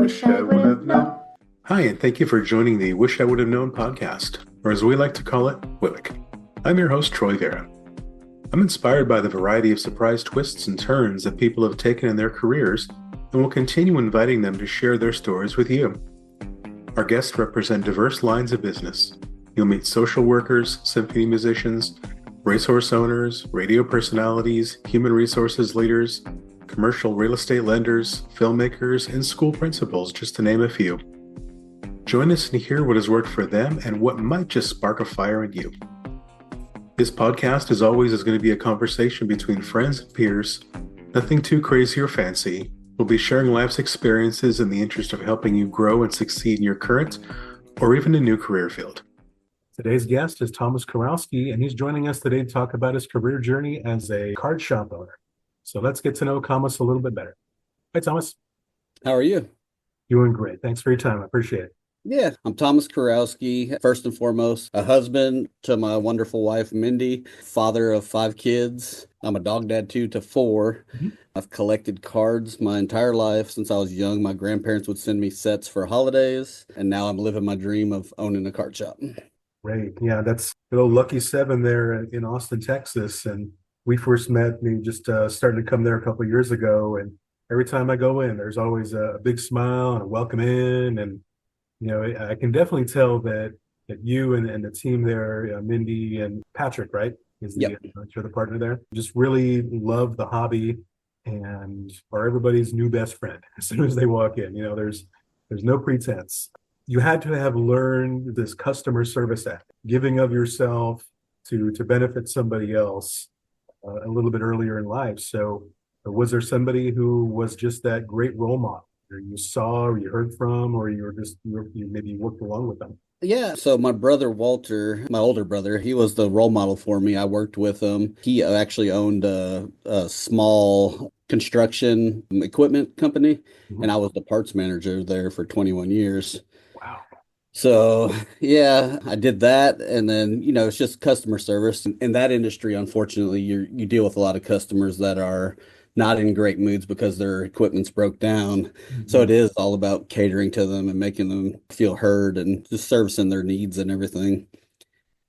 Wish I would have known. Hi, and thank you for joining the Wish I Would Have Known podcast, or as we like to call it, WIWHK. I'm your host, Troy Vera. I'm inspired by the variety of surprise twists and turns that people have taken in their careers, and will continue inviting them to share their stories with you. Our guests represent diverse lines of business. You'll meet social workers, symphony musicians, racehorse owners, radio personalities, human resources leaders, commercial real estate lenders, filmmakers, and school principals, just to name a few. Join us and hear what has worked for them and what might just spark a fire in you. This podcast, as always, is going to be a conversation between friends and peers, nothing too crazy or fancy. We'll be sharing life's experiences in the interest of helping you grow and succeed in your current or even a new career field. Today's guest is Thomas Kurowski, and he's joining us today to talk about his career journey as a card shop owner. So let's get to know Thomas a little bit better. Hi, Thomas. How are you? Doing great. Thanks for your time. I appreciate it. Yeah, I'm Thomas Kurowski. First and foremost, a husband to my wonderful wife, Mindy, father of 5 kids. I'm a dog dad too to 4. I've collected cards my entire life since I was young. My grandparents would send me sets for holidays, and now I'm living my dream of owning a card shop. Great. Yeah, that's good old Lucky 7 there in Austin, Texas. And we first met, me just started to come there a couple of years ago. And every time I go in, there's always a big smile and a welcome in. And, you know, I can definitely tell that you and the team there, Mindy and Patrick, right? Yep. You're the partner there. Just really love the hobby and are everybody's new best friend as soon as they walk in. You know, there's no pretense. You had to have learned this customer service act, giving of yourself to benefit somebody else a little bit earlier in life. So was there somebody who was just that great role model, or you saw or you heard from, or you maybe worked along with them? Yeah, so my brother Walter, my older brother, he was the role model for me. I worked with him. He actually owned a small construction equipment company, and I was the parts manager there for 21 years. Wow. So, yeah, I did that. And then, it's just customer service. In that industry, unfortunately, you deal with a lot of customers that are not in great moods because their equipment's broke down. So it is all about catering to them and making them feel heard and just servicing their needs and everything.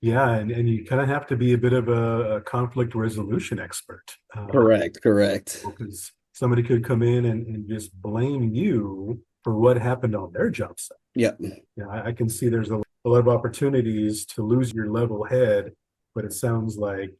Yeah, and you kind of have to be a bit of a conflict resolution expert. Correct. Because somebody could come in and just blame you for what happened on their job site. Yeah. Yeah, I can see there's a lot of opportunities to lose your level head, but it sounds like,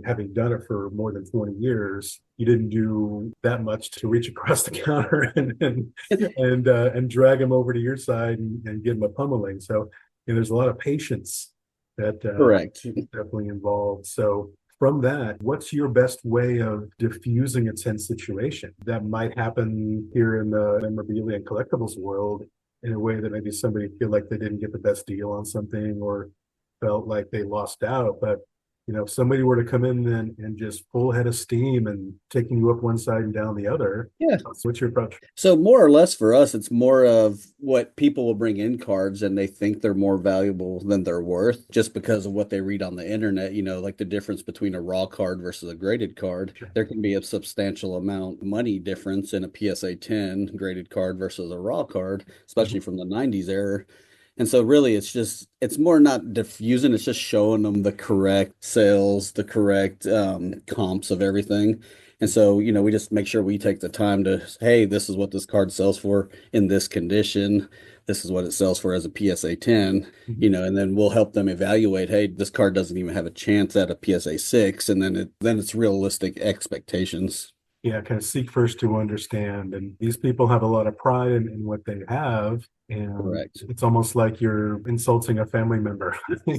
having done it for more than 20 years, you didn't do that much to reach across the counter and drag them over to your side and give them a pummeling. So, there's a lot of patience that Correct. definitely involved. So from that, what's your best way of diffusing a tense situation that might happen here in the memorabilia and collectibles world in a way that maybe somebody feel like they didn't get the best deal on something or felt like they lost out? But, if somebody were to come in and just full head of steam and taking you up one side and down the other, Yeah. what's your approach? So more or less for us, it's more of what people will bring in cards and they think they're more valuable than they're worth just because of what they read on the internet, like the difference between a raw card versus a graded card. Sure. There can be a substantial amount of money difference in a PSA 10 graded card versus a raw card, especially from the 90s era. And so really it's more not diffusing, it's just showing them the correct sales, the correct comps of everything. And so, we just make sure we take the time to, hey, this is what this card sells for in this condition. This is what it sells for as a PSA 10, and then we'll help them evaluate, hey, this card doesn't even have a chance at a PSA 6. And then it's realistic expectations. Yeah, kind of seek first to understand. And these people have a lot of pride in what they have. And Correct. It's almost like you're insulting a family member.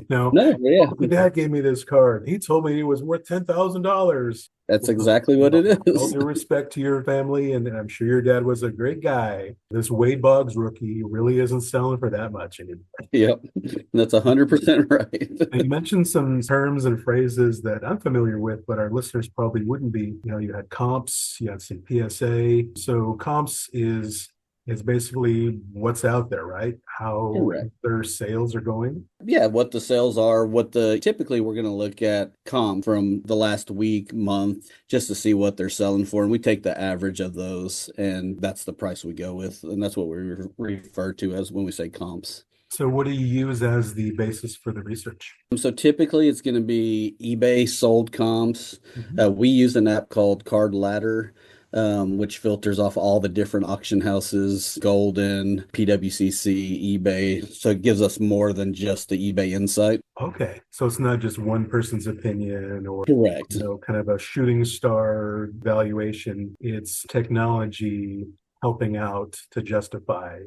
No, yeah. My dad gave me this card. He told me it was worth $10,000. That's exactly what it All is. due respect to your family, and I'm sure your dad was a great guy. This Wade Boggs rookie really isn't selling for that much anymore. Yep. That's 100% right. And you mentioned some terms and phrases that I'm familiar with, but our listeners probably wouldn't be. You had comps, you had some PSA. So comps is is basically what's out there, right? How Correct. their sales are going. Yeah, what the sales are, what the typically we're going to look at comp from the last week, month, just to see what they're selling for. And we take the average of those, and that's the price we go with. And that's what we refer to as when we say comps. So, what do you use as the basis for the research? So typically it's going to be eBay sold comps. Mhm. We use an app called Card Ladder, which filters off all the different auction houses, Golden, PWCC, eBay. So it gives us more than just the eBay insight. Okay, so it's not just one person's opinion or Correct. kind of a shooting star valuation. It's technology helping out to justify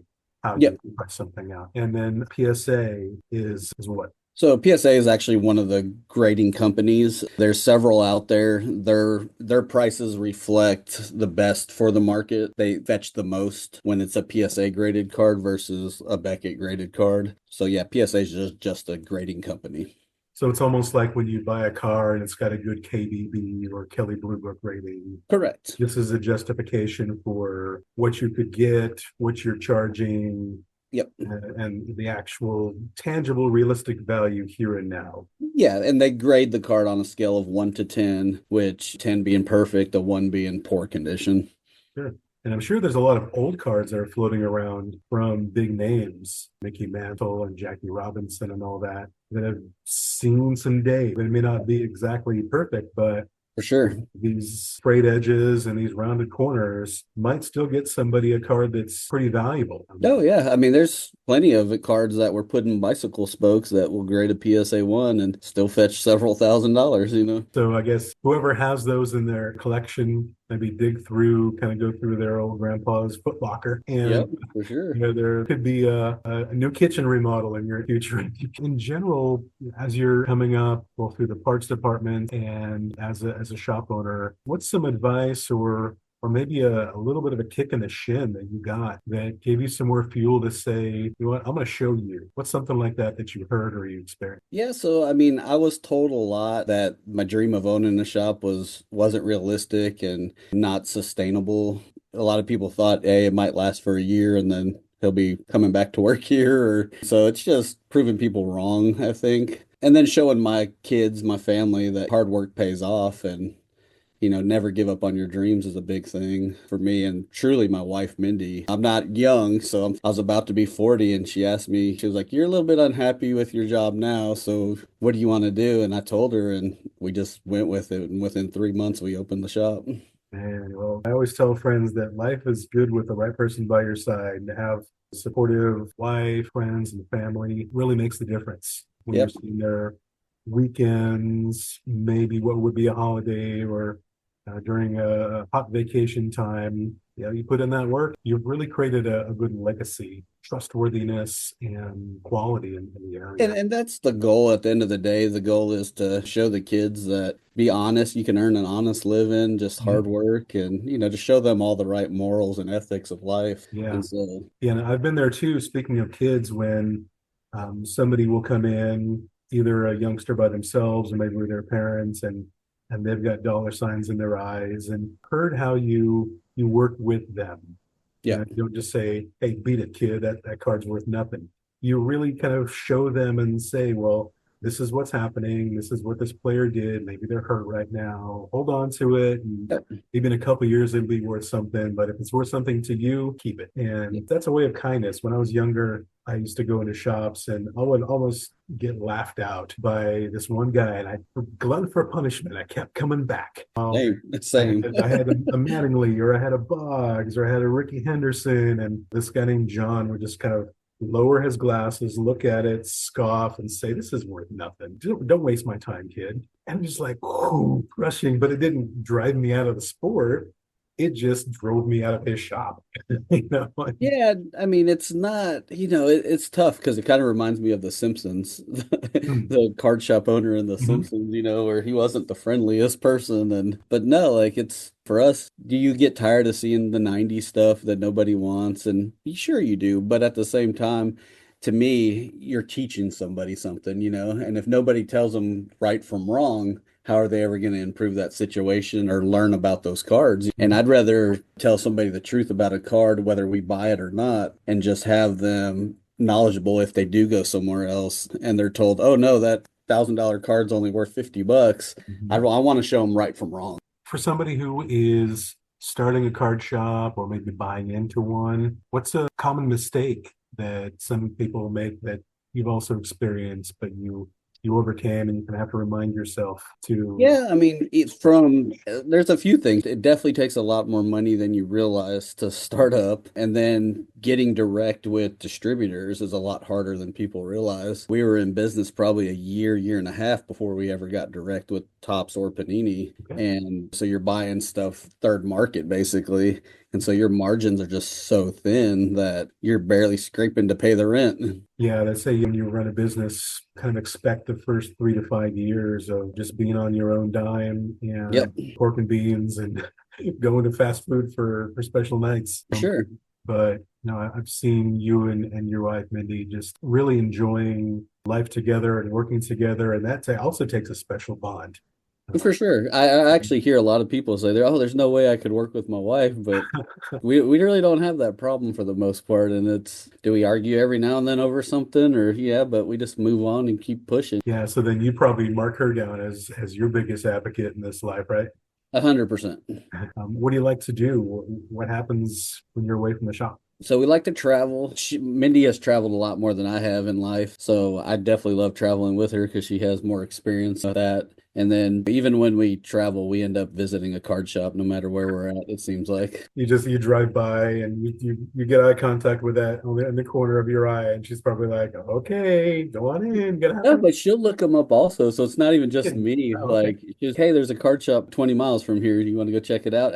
how you Yep. price something out. And then PSA is what? So PSA is actually one of the grading companies. There's several out there. Their prices reflect the best for the market. They fetch the most when it's a PSA graded card versus a Beckett graded card. So yeah, PSA is just a grading company. So it's almost like when you buy a car and it's got a good KBB or Kelly Blue Book rating. Correct. This is a justification for what you could get, what you're charging, Yep. and the actual tangible, realistic value here and now. Yeah, and they grade the card on a scale of 1 to 10, which 10 being perfect, a 1 being poor condition. Sure. And I'm sure there's a lot of old cards that are floating around from big names, Mickey Mantle and Jackie Robinson and all that, that have seen some day. They may not be exactly perfect, but For sure. these sprayed edges and these rounded corners might still get somebody a card that's pretty valuable. Oh yeah, I mean, there's plenty of cards that were put in bicycle spokes that will grade a PSA 1 and still fetch several $1,000s, you know. So I guess whoever has those in their collection, maybe dig through, kind of go through their old grandpa's footlocker, and Yep, for sure. there could be a new kitchen remodel in your future. In general, as you're coming up, both through the parts department and as a shop owner, what's some advice or maybe a little bit of a kick in the shin that you got that gave you some more fuel to say, you know what, I'm going to show you. What's something like that you heard or you experienced? Yeah, so I mean, I was told a lot that my dream of owning a shop wasn't realistic and not sustainable. A lot of people thought, hey, it might last for a year and then he'll be coming back to work here. Or so it's just proving people wrong, I think. And then showing my kids, my family that hard work pays off and never give up on your dreams is a big thing for me and truly my wife, Mindy. I'm not young, so I was about to be 40 and she asked me, she was like, you're a little bit unhappy with your job now, so what do you want to do? And I told her and we just went with it. And within 3 months, we opened the shop. And well, I always tell friends that life is good with the right person by your side. To have a supportive wife, friends, and family really makes the difference when you're Yep. sitting there weekends, maybe what would be a holiday or during a hot vacation time. You put in that work, you've really created a good legacy, trustworthiness, and quality in the And area. and that's the goal at the end of the day. The goal is to show the kids that be honest, you can earn an honest living, just Yeah. hard work and to show them all the right morals and ethics of life. Yeah. And so, Yeah, and I've been there too. Speaking of kids, when somebody will come in, either a youngster by themselves or maybe with their parents, and they've got dollar signs in their eyes, and heard how you work with them. yeah. You don't just say, "Hey, beat it, kid. That card's worth nothing." You really kind of show them and say, "Well, this is what's happening. This is what this player did. Maybe they're hurt right now. Hold on to it. And Yep. maybe in a couple of years it'll be worth something. But if it's worth something to you, keep it." Yep. And that's a way of kindness. When I was younger, I used to go into shops and I would almost get laughed out by this one guy, and I, glutton for punishment, I kept coming back. Same, I same. had, I had a Mattingly, or I had a Boggs, or I had a Ricky Henderson, and this guy named John would just kind of lower his glasses, look at it, scoff, and say, "This is worth nothing. Don't waste my time, kid." And I'm just like, whoo, crushing, but it didn't drive me out of the sport. It just drove me out of his shop. you know? Yeah, I mean, it's not, it's tough because it kind of reminds me of The Simpsons, the card shop owner in The Mhm. Simpsons, where he wasn't the friendliest person. But no, like it's for us, do you get tired of seeing the 90s stuff that nobody wants? And sure you do. But at the same time, to me, you're teaching somebody something, and if nobody tells them right from wrong, how are they ever going to improve that situation or learn about those cards? And I'd rather tell somebody the truth about a card, whether we buy it or not, and just have them knowledgeable if they do go somewhere else and they're told, oh no, that $1,000 card's only worth $50. I Mhm. want to show them right from wrong. For somebody who is starting a card shop or maybe buying into one, what's a common mistake that some people make that you've also experienced, but you overcame and you can have to remind yourself to. Yeah, I mean, it's from there's a few things. It definitely takes a lot more money than you realize to start up, and then getting direct with distributors is a lot harder than people realize. We were in business probably a year and a half before we ever got direct with Topps or Panini. Okay. And so you're buying stuff third market basically. And so your margins are just so thin that you're barely scraping to pay the rent. Yeah, they say when you run a business, kind of expect the first 3 to 5 years of just being on your own dime and Yep, pork and beans and going to fast food for special nights. for sure. But I've seen you and your wife, Mindy, just really enjoying life together and working together, and that also takes a special bond. For sure. I actually hear a lot of people say, oh, there's no way I could work with my wife, but we really don't have that problem for the most part. And do we argue every now and then over something? Or, yeah, but we just move on and keep pushing. Yeah, so then you probably mark her down as your biggest advocate in this life, right? 100%. What do you like to do? What happens when you're away from the shop? So we like to travel. Mindy has traveled a lot more than I have in life. So I definitely love traveling with her because she has more experience with that. And then even when we travel, we end up visiting a card shop no matter where we're at, it seems like. You drive by and you get eye contact with that in the corner of your eye, and she's probably like, "Okay, go on in, get No, out." but she'll look them up also. So it's not even just me. Oh, okay. Like, just, hey, there's a card shop 20 miles from here. Do you want to go check it out?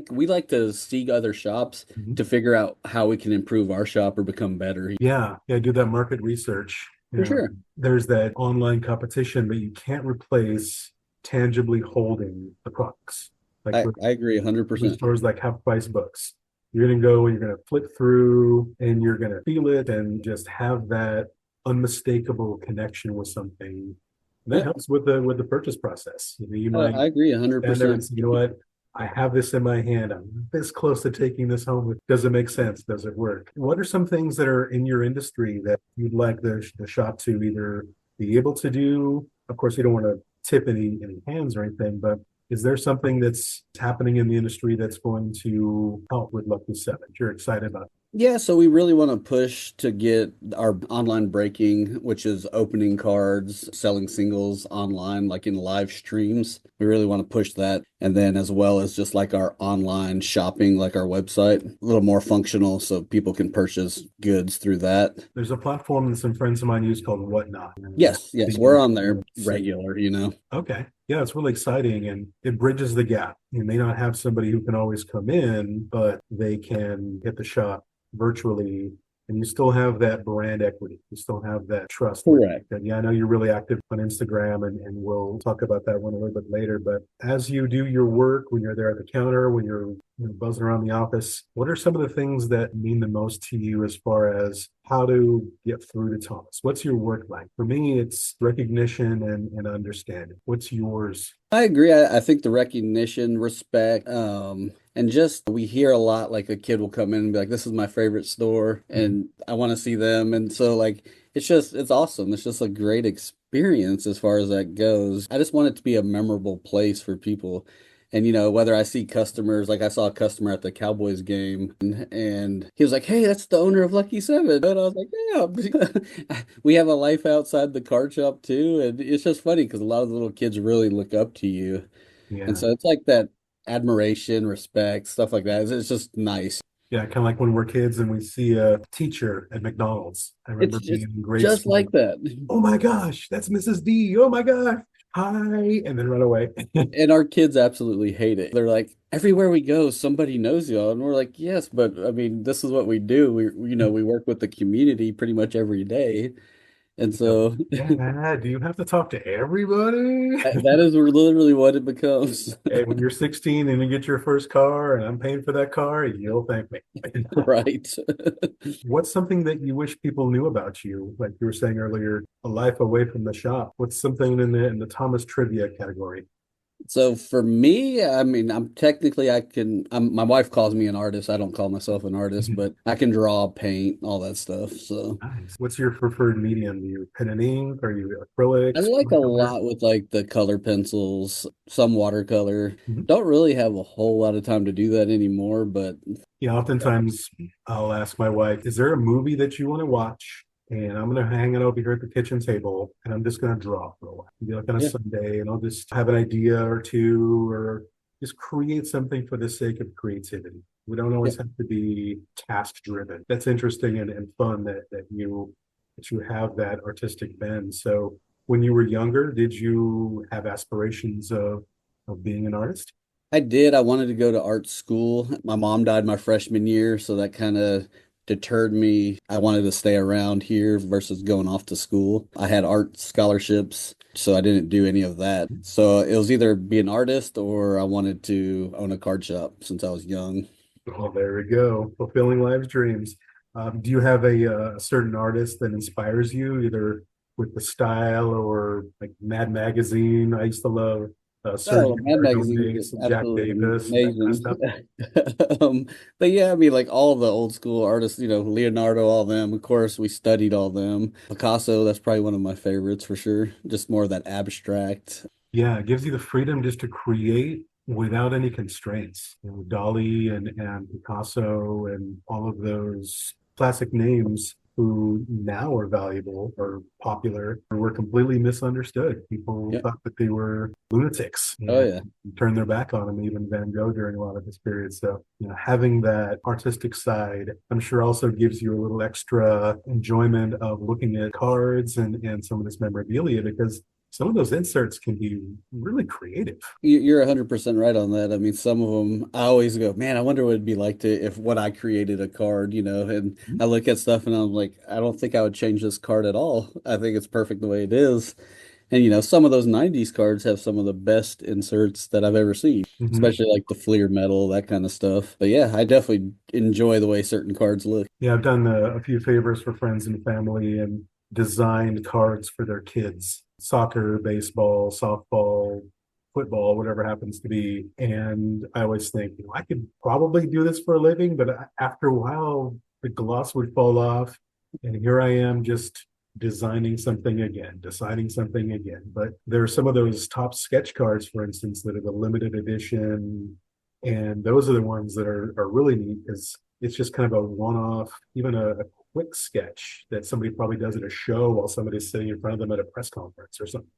We like to see other shops Mhm. to figure out how we can improve our shop or become better. Yeah, do that market research. For sure. There's that online competition, but you can't replace tangibly holding the products. Like I agree the 100%. stores like half price books. You're gonna go, you're gonna flip through, and you're gonna feel it, and just have that unmistakable connection with something. And that Yep. helps with the purchase process. You might I agree stand there and 100%. say, you know what? I have this in my hand. I'm this close to taking this home. Does it make sense? Does it work? What are some things that are in your industry that you'd like the shop to either be able to do? Of course, you don't want to tip any hands or anything, but is there something that's happening in the industry that's going to help with Lucky Seven? You're excited about? Yeah, so we really want to push to get our online breaking, which is opening cards, selling singles online, like in live streams. We really want to push that. And then as well as just like our online shopping, like our website, a little more functional so people can purchase goods through that. There's a platform that some friends of mine use called Whatnot. Yes, we're on there regular. Okay. Yeah, it's really exciting and it bridges the gap. You may not have somebody who can always come in, but they can hit the shop virtually, and you still have that brand equity. You still have that trust. Correct. And yeah, I know you're really active on Instagram, and we'll talk about that one a little bit later. But as you do your work, when you're there at the counter, when you're buzzing around the office, what are some of the things that mean the most to you as far as how to get through to Thomas? What's your work like? For me, it's recognition and understanding. What's yours? I agree. I think the recognition, respect, and just we hear a lot like a kid will come in and be like, this is my favorite store and I want to see them. And so like it's awesome. It's just a great experience as far as that goes. I just want it to be a memorable place for people. And whether I see customers, like I saw a customer at the Cowboys game and he was like, hey, that's the owner of Lucky Seven. And I was like, yeah, we have a life outside the card shop too. And it's just funny because a lot of the little kids really look up to you. And Yeah. so it's like that admiration, respect, stuff like that. It's just nice. Yeah, kind of like when we're kids and we see a teacher at McDonald's. I remember It's being just in grade just school. like that. Oh my gosh, that's Mrs. D. Oh my gosh. Hi. And then run away. And our kids absolutely hate it. They're like, everywhere we go, somebody knows y'all. And we're like, yes, but I mean, this is what we do. We work with the community pretty much every day. And so Dad, do you have to talk to everybody? that is literally what it becomes. Hey, when you're 16 and you get your first car and I'm paying for that car, you'll thank me. Right. What's something that you wish people knew about you? Like you were saying earlier, a life away from the shop. What's something in the Thomas trivia category? So for me, I mean, I'm technically my wife calls me an artist. I don't call myself an artist, Mhm. but I can draw, paint, all that stuff. So Nice. What's your preferred medium? Do you pen and ink? Are you I acrylics, like a watercolor? lot with like the color pencils, some watercolor. Mhm. Don't really have a whole lot of time to do that anymore, but Yeah, oftentimes I'll ask my wife, is there a movie that you want to watch? And I'm going to hang it over here at the kitchen table and I'm just going to draw for a while. It'll be like on a yeah, Sunday and I'll just have an idea or two or just create something for the sake of creativity. We don't yeah. always have to be task driven. That's interesting and fun that you have that artistic bend. So when you were younger, did you have aspirations of being an artist? I did. I wanted to go to art school. My mom died my freshman year, so that kind of deterred me. I wanted to stay around here versus going off to school. I had art scholarships, so I didn't do any of that. So it was either be an artist or I wanted to own a card shop since I was young. Well, there we go. Fulfilling life's dreams. Do you have a certain artist that inspires you, either with the style or like Mad Magazine? I used to love Sergio Oh, Mad Magazine Aragonés is and Jack absolutely Davis and that kind of amazing. stuff. Um, but yeah, I mean, like all the old school artists, Leonardo, all them. Of course, we studied all them. Picasso, that's probably one of my favorites for sure. Just more of that abstract. Yeah, it gives you the freedom just to create without any constraints. You know, Dali and Picasso and all of those classic names who now are valuable or popular were completely misunderstood. People Yeah. thought that they were lunatics Oh and yeah. turned their back on them, even Van Gogh during a lot of this period. So, having that artistic side, I'm sure also gives you a little extra enjoyment of looking at cards and some of this memorabilia because some of those inserts can be really creative. You're 100% right on that. I mean, some of them, I always go, man, I wonder what it'd be like to if what I created a card, and I look at stuff and I'm like, I don't think I would change this card at all. I think it's perfect the way it is. And some of those 90s cards have some of the best inserts that I've ever seen, Mhm. especially like the Fleer metal, that kind of stuff. But yeah, I definitely enjoy the way certain cards look. Yeah, I've done a few favors for friends and family and designed cards for their kids, soccer, baseball, softball, football, whatever happens to be. And I always think, I could probably do this for a living, but after a while, the gloss would fall off. And here I am just designing something again, deciding something again. But there are some of those top sketch cards, for instance, that are the limited edition. And those are the ones that are really neat because it's just kind of a one-off, even a quick sketch that somebody probably does at a show while somebody's sitting in front of them at a press conference or something.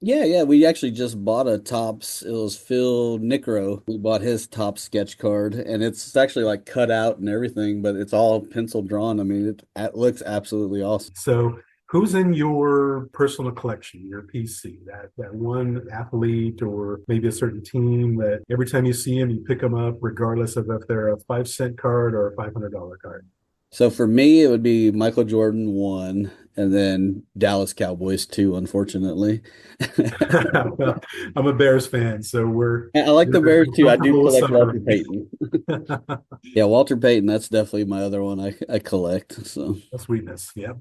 Yeah, yeah, we actually just bought a Topps. It was Phil Nicro. We bought his top sketch card, and it's actually like cut out and everything, but it's all pencil drawn. I mean, it looks absolutely awesome. So who's in your personal collection, your PC? That one athlete or maybe a certain team that every time you see them, you pick them up, regardless of if they're a 5 cent card or a $500 card. So for me, it would be Michael Jordan one, and then Dallas Cowboys two, unfortunately. Well, I'm a Bears fan, so I like the Bears we're too. I do comfortable with collect Walter suffering. Payton. Yeah, Walter Payton, that's definitely my other one I collect. So Sweetness. Yep.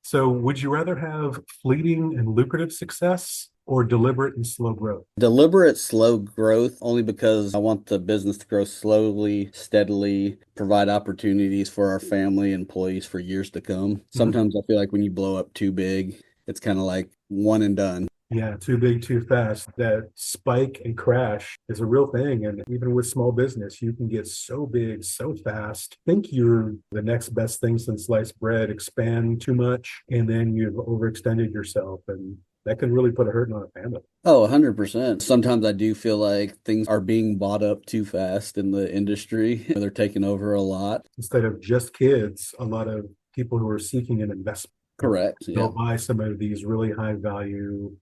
So, would you rather have fleeting and lucrative success or deliberate and slow growth? deliberate slow growth only because I want the business to grow slowly, steadily, provide opportunities for our family employees for years to come. Mhm. Sometimes I feel like when you blow up too big, it's kind of like one and done. Yeah, too big, too fast. That spike and crash is a real thing. And even with small business, you can get so big so fast. Think you're the next best thing since sliced bread, expand too much, and then you've overextended yourself. And that can really put a hurting on a family. Oh, 100%. Sometimes I do feel like things are being bought up too fast in the industry. They're taking over a lot. Instead of just kids, a lot of people who are seeking an investment. Correct. They'll Yeah. buy some of these really high value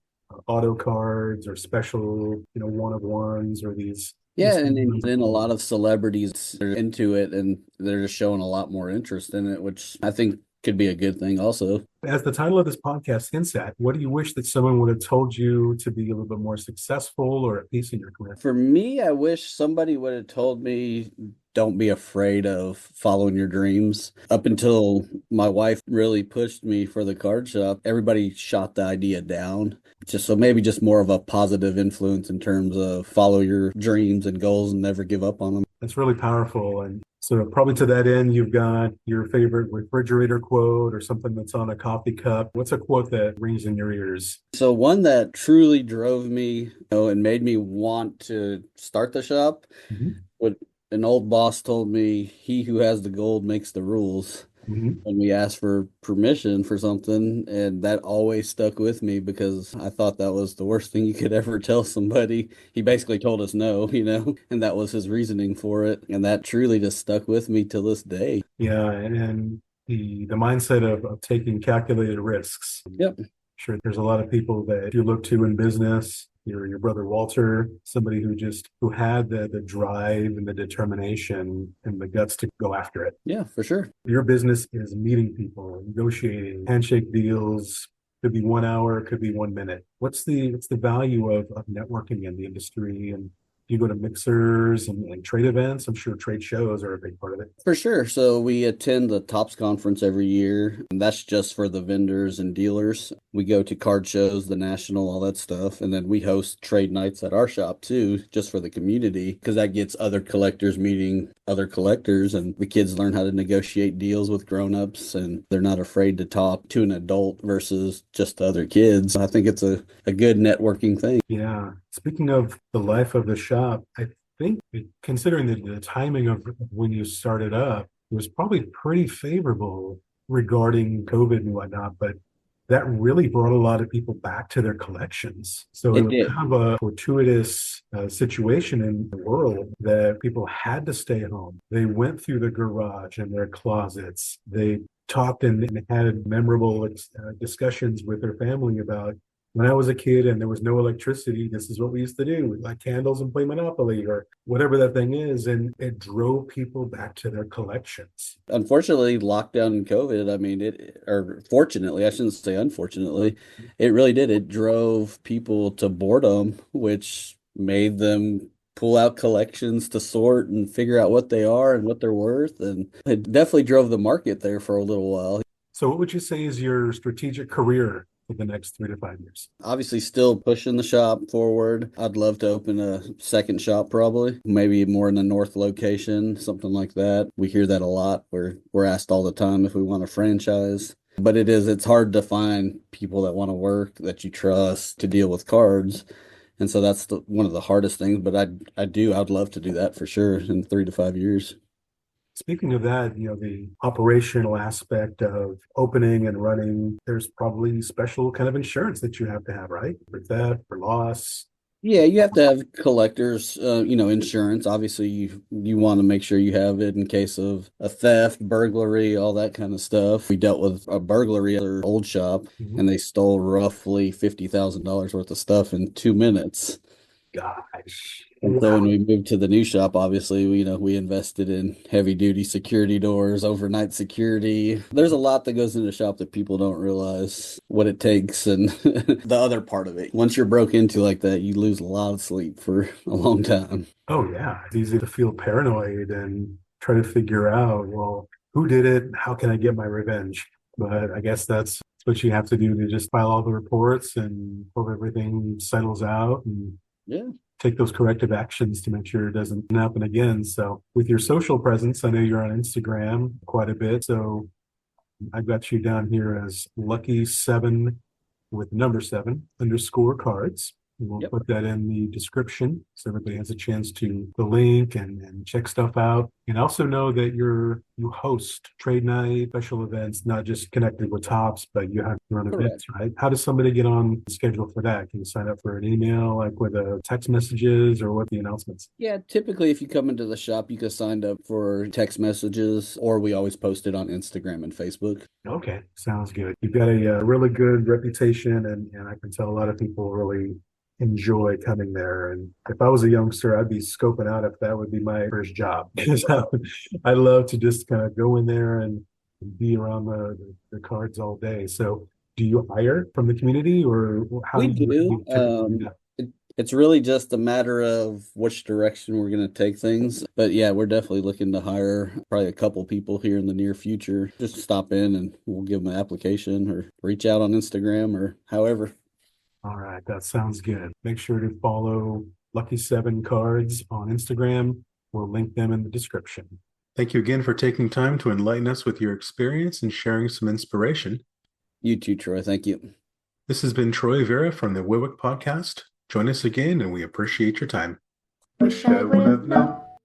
auto cards or special, one of ones or these Yeah, and then a lot of celebrities are into it and they're just showing a lot more interest in it, which I think could be a good thing also. As the title of this podcast hints at, what do you wish that someone would have told you to be a little bit more successful or at peace in your career? For me, I wish somebody would have told me don't be afraid of following your dreams. Up until my wife really pushed me for the card shop, everybody shot the idea down. Just so maybe just more of a positive influence in terms of follow your dreams and goals and never give up on them. That's really powerful. And so, probably to that end, you've got your favorite refrigerator quote or something that's on a coffee cup. What's a quote that rings in your ears? So one that truly drove me, and made me want to start the shop, Mhm. what an old boss told me, he who has the gold makes the rules. Mhm. When we asked for permission for something, and that always stuck with me because I thought that was the worst thing you could ever tell somebody. He basically told us no, and that was his reasoning for it. And that truly just stuck with me till this day. Yeah, and the mindset of taking calculated risks. Yep. Sure, there's a lot of people that you look to in business. Your brother Walter, somebody who had the drive and the determination and the guts to go after it. Yeah, for sure. Your business is meeting people, negotiating, handshake deals. Could be 1 hour, could be 1 minute. What's the value of networking in the industry? And you go to mixers and trade events. I'm sure trade shows are a big part of it. For sure. So we attend the Tops conference every year, and that's just for the vendors and dealers. We go to card shows, the national, all that stuff, and then we host trade nights at our shop too, just for the community, because that gets other collectors meeting other collectors, and the kids learn how to negotiate deals with grown-ups, and they're not afraid to talk to an adult versus just the other kids. I think it's a good networking thing. Yeah. Speaking of the life of the shop, I think considering the timing of when you started up, it was probably pretty favorable regarding COVID and whatnot, but that really brought a lot of people back to their collections. So it It was did. kind of a fortuitous situation in the world that people had to stay home. They went through the garage and their closets. They talked and had memorable discussions with their family about when I was a kid and there was no electricity, this is what we used to do. We'd light candles and play Monopoly or whatever that thing is. And it drove people back to their collections. Unfortunately, lockdown and COVID, I mean, or fortunately, I shouldn't say unfortunately, it really did. It drove people to boredom, which made them pull out collections to sort and figure out what they are and what they're worth. And it definitely drove the market there for a little while. So, what would you say is your strategic career for the next 3 to 5 years? Obviously, still pushing the shop forward. I'd love to open a second shop, probably, maybe more in the north location, something like that. We hear that a lot. We're asked all the time if we want a franchise. But it's hard to find people that want to work that you trust to deal with cards. And so that's one of the hardest things. But I'd love to do that for sure in 3 to 5 years. Speaking of that, the operational aspect of opening and running, there's probably special kind of insurance that you have to have, right? For theft, for loss. Yeah, you have to have collectors, insurance. Obviously, you want to make sure you have it in case of a theft, burglary, all that kind of stuff. We dealt with a burglary at our old shop, Mhm. and they stole roughly $50,000 worth of stuff in 2 minutes. Gosh. And so Wow. when we moved to the new shop, obviously, we invested in heavy duty security doors, overnight security. There's a lot that goes into the shop that people don't realize what it takes and the other part of it. Once you're broke into like that, you lose a lot of sleep for a long time. Oh, yeah. It's easy to feel paranoid and try to figure out, well, who did it? How can I get my revenge? But I guess that's what you have to do to just file all the reports and hope everything settles out and Yeah. take those corrective actions to make sure it doesn't happen again. So with your social presence, I know you're on Instagram quite a bit. So I've got you down here as Lucky7 with number 7 underscore cards. And we'll Yep. put that in the description so everybody has a chance to the link and check stuff out. And also know that you host trade night, special events, not just connected with Tops, but you have your own Correct. events, right? How does somebody get on schedule for that? Can you sign up for an email, like with a text messages or what the announcements? Yeah, typically if you come into the shop, you can sign up for text messages, or we always post it on Instagram and Facebook. Okay, sounds good. You've got a really good reputation, and I can tell a lot of people really enjoy coming there. And if I was a youngster, I'd be scoping out if that would be my first job because I love to just kind of go in there and be around the cards all day. So do you hire from the community or We how do do. you typically do that? It's really just a matter of which direction we're going to take things. But yeah, we're definitely looking to hire probably a couple people here in the near future. Just stop in and we'll give them an application or reach out on Instagram or however. All right, that sounds good. Make sure to follow Lucky Seven Cards on Instagram. We'll link them in the description. Thank you again for taking time to enlighten us with your experience and sharing some inspiration. You too, Troy. Thank you. This has been Troy Vera from the WIWHK podcast. Join us again, and we appreciate your time. Wish I would have known.